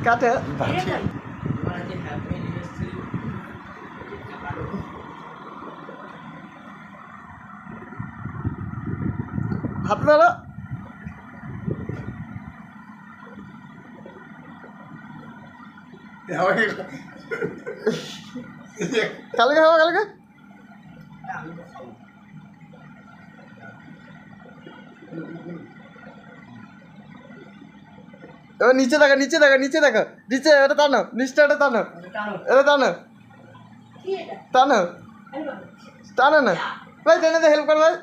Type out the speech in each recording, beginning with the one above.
কাটে হাত ধরো কালকে খাবো কালকে এবার নিচে দেখো নিচে দেখো নিচে দেখো নিচে এটা টানো নিচটা এটা টানো এটা টানো টানো টানো না ভাই টেনে তো হেল্প কর ভাই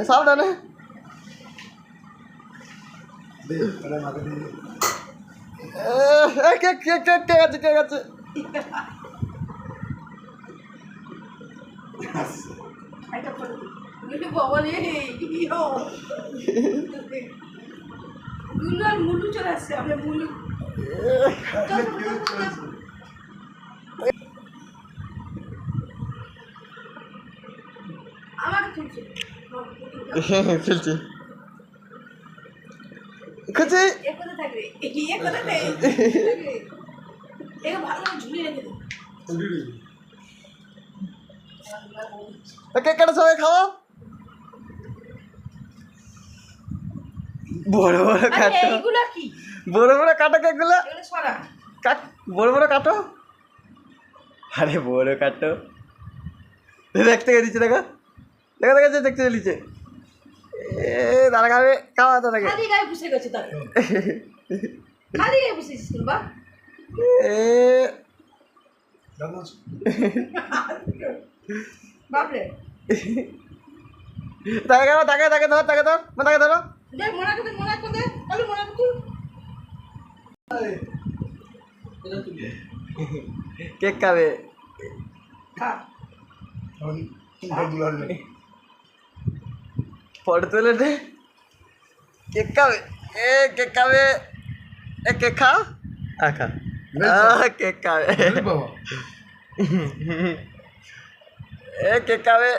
সব টানে কে কে কে কে আছে কে আছে মুলু চলে আসছে আমরা মুলু খেলছি খুঁজে কেক কাটা সবাই খাওয়া বড় বড় কাটো বড় বড় কাটো কেকগুলো বড় বড় কাটো আরে বড় কাটো দেখতে গেছে দেখো দেখো দেখো দেখতে গেছে তারা খাবে খাওয়া তাদেরকে তাকে ধরো তাকে তাকে ধরো তাকে ধরো তাকে ধরো কেক খাবে ফটো তুলে দে কেক খাবে কেক খাবে কেক খাও খা কেক খাবে কেক খাবে